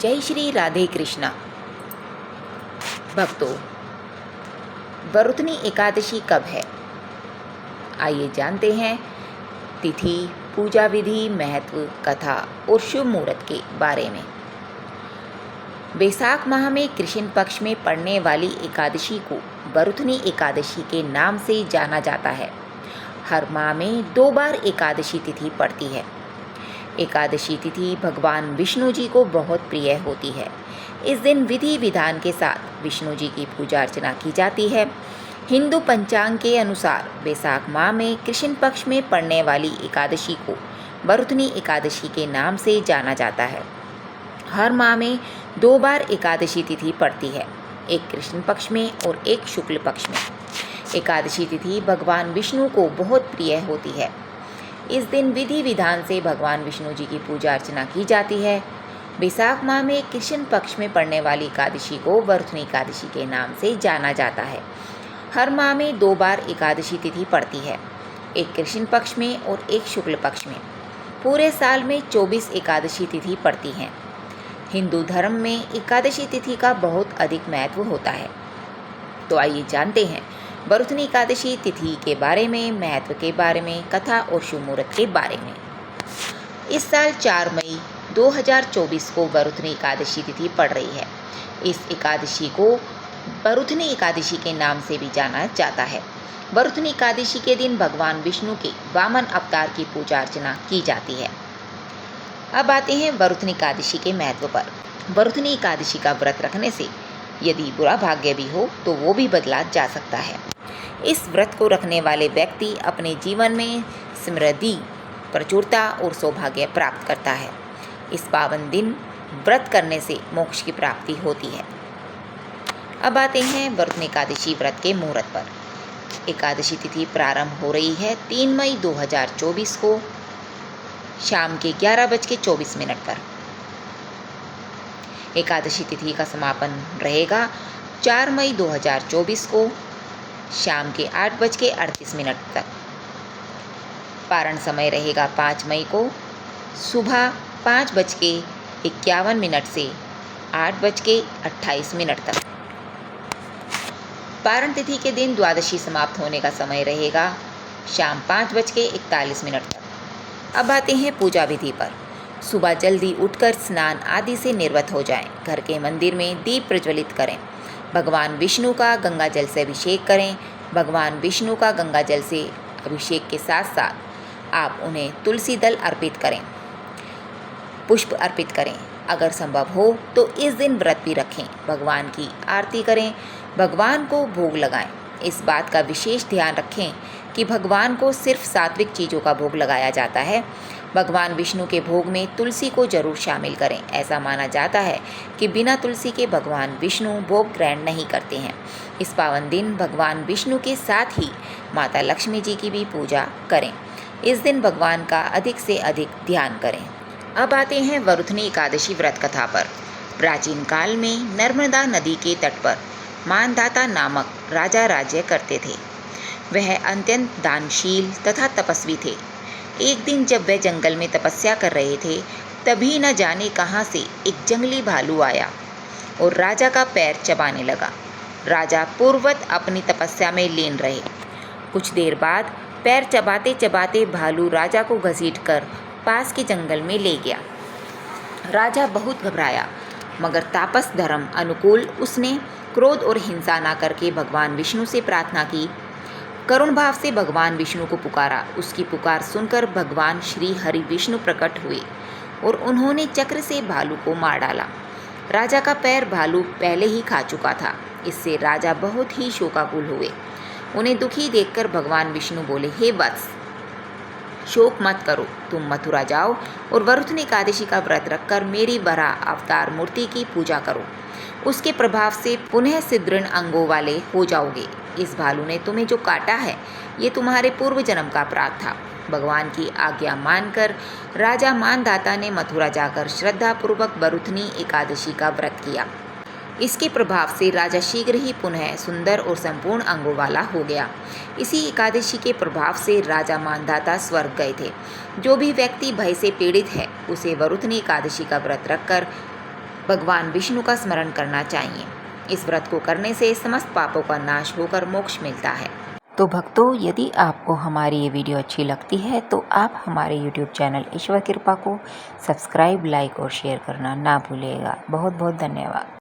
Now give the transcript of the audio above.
जय श्री राधे कृष्णा। भक्तों, वरुथनी एकादशी कब है? आइए जानते हैं तिथि, पूजा विधि, महत्व, कथा और शुभ मुहूर्त के बारे में। वैशाख माह में कृष्ण पक्ष में पड़ने वाली एकादशी को वरुथनी एकादशी के नाम से जाना जाता है। हर माह में 2 बार एकादशी तिथि पड़ती है। एकादशी तिथि भगवान विष्णु जी को बहुत प्रिय होती है। इस दिन विधि विधान के साथ विष्णु जी की पूजा अर्चना की जाती है। हिंदू पंचांग के अनुसार वैशाख माह में कृष्ण पक्ष में पड़ने वाली एकादशी को वरुथनी एकादशी के नाम से जाना जाता है। हर माह में 2 बार एकादशी तिथि पड़ती है, एक कृष्ण पक्ष में और एक शुक्ल पक्ष में। एकादशी तिथि भगवान विष्णु को बहुत प्रिय होती है। इस दिन विधि विधान से भगवान विष्णु जी की पूजा अर्चना की जाती है। वैशाख माह में कृष्ण पक्ष में पड़ने वाली एकादशी को वरुथनी एकादशी के नाम से जाना जाता है। हर माह में 2 बार एकादशी तिथि पड़ती है, एक कृष्ण पक्ष में और एक शुक्ल पक्ष में। पूरे साल में 24 एकादशी तिथि पड़ती हैं। हिंदू धर्म में एकादशी तिथि का बहुत अधिक महत्व होता है। तो आइए जानते हैं वरुथनी एकादशी तिथि के बारे में, महत्व के बारे में, कथा और शुभ मुहूर्त के बारे में। इस साल 4 मई 2024 को वरुथनी एकादशी तिथि पड़ रही है। इस एकादशी को वरुथनी एकादशी के नाम से भी जाना जाता है। वरुथनी एकादशी के दिन भगवान विष्णु के वामन अवतार की पूजा अर्चना की जाती है। अब आते हैं वरुथनी एकादशी के महत्व पर। वरुथनी एकादशी का व्रत रखने से यदि बुरा भाग्य भी हो तो वो भी बदला जा सकता है। इस व्रत को रखने वाले व्यक्ति अपने जीवन में समृद्धि, प्रचुरता और सौभाग्य प्राप्त करता है। इस पावन दिन व्रत करने से मोक्ष की प्राप्ति होती है। अब आते हैं वरुथनी एकादशी व्रत के मुहूर्त पर। एकादशी तिथि प्रारंभ हो रही है 3 मई 2024 को शाम के 11:24 पर। एकादशी तिथि का समापन रहेगा 4 मई 2024 को शाम के 8:38 तक। पारण समय रहेगा 5 मई को सुबह 5:51 से 8:28 तक। पारण तिथि के दिन द्वादशी समाप्त होने का समय रहेगा शाम 5:41 तक। अब आते हैं पूजा विधि पर। सुबह जल्दी उठकर स्नान आदि से निर्वत हो जाएं। घर के मंदिर में दीप प्रज्वलित करें। भगवान विष्णु का गंगा जल से अभिषेक करें। भगवान विष्णु का गंगा जल से अभिषेक के साथ साथ आप उन्हें तुलसी दल अर्पित करें, पुष्प अर्पित करें। अगर संभव हो तो इस दिन व्रत भी रखें। भगवान की आरती करें, भगवान को भोग लगाएं। इस बात का विशेष ध्यान रखें कि भगवान को सिर्फ सात्विक चीज़ों का भोग लगाया जाता है। भगवान विष्णु के भोग में तुलसी को जरूर शामिल करें। ऐसा माना जाता है कि बिना तुलसी के भगवान विष्णु भोग ग्रहण नहीं करते हैं। इस पावन दिन भगवान विष्णु के साथ ही माता लक्ष्मी जी की भी पूजा करें। इस दिन भगवान का अधिक से अधिक ध्यान करें। अब आते हैं वरुथनी एकादशी व्रत कथा पर। प्राचीन काल में नर्मदा नदी के तट पर मानधाता नामक राजा राज्य करते थे। वह अत्यंत दानशील तथा तपस्वी थे। एक दिन जब वह जंगल में तपस्या कर रहे थे, तभी न जाने कहाँ से एक जंगली भालू आया और राजा का पैर चबाने लगा। राजा पूर्ववत अपनी तपस्या में लीन रहे। कुछ देर बाद पैर चबाते चबाते भालू राजा को घसीटकर पास के जंगल में ले गया। राजा बहुत घबराया, मगर तापस धर्म अनुकूल उसने क्रोध और हिंसा न करके भगवान विष्णु से प्रार्थना की। करुण भाव से भगवान विष्णु को पुकारा। उसकी पुकार सुनकर भगवान श्री हरि विष्णु प्रकट हुए और उन्होंने चक्र से भालू को मार डाला। राजा का पैर भालू पहले ही खा चुका था। इससे राजा बहुत ही शोकाकुल हुए। उन्हें दुखी देखकर भगवान विष्णु बोले, हे वत्स, शोक मत करो। तुम मथुरा जाओ और वरुथनी एकादशी का व्रत रखकर मेरी वराह अवतार मूर्ति की पूजा करो। उसके प्रभाव से पुनः सुदृढ़ अंगों वाले हो जाओगे। इस भालू ने तुम्हें जो काटा है, ये तुम्हारे पूर्व जन्म का अपराध था। भगवान की आज्ञा मानकर राजा मानधाता ने मथुरा जाकर श्रद्धापूर्वक वरुथनी एकादशी का व्रत किया। इसके प्रभाव से राजा शीघ्र ही पुनः सुंदर और संपूर्ण अंगों वाला हो गया। इसी एकादशी के प्रभाव से राजा मानधाता स्वर्ग गए थे। जो भी व्यक्ति भय से पीड़ित है, उसे वरुथनी एकादशी का व्रत रखकर भगवान विष्णु का स्मरण करना चाहिए। इस व्रत को करने से समस्त पापों का नाश होकर मोक्ष मिलता है। तो भक्तों, यदि आपको हमारी ये वीडियो अच्छी लगती है तो आप हमारे YouTube चैनल ईश्वर कृपा को सब्सक्राइब, लाइक और शेयर करना ना भूलिएगा। बहुत बहुत धन्यवाद।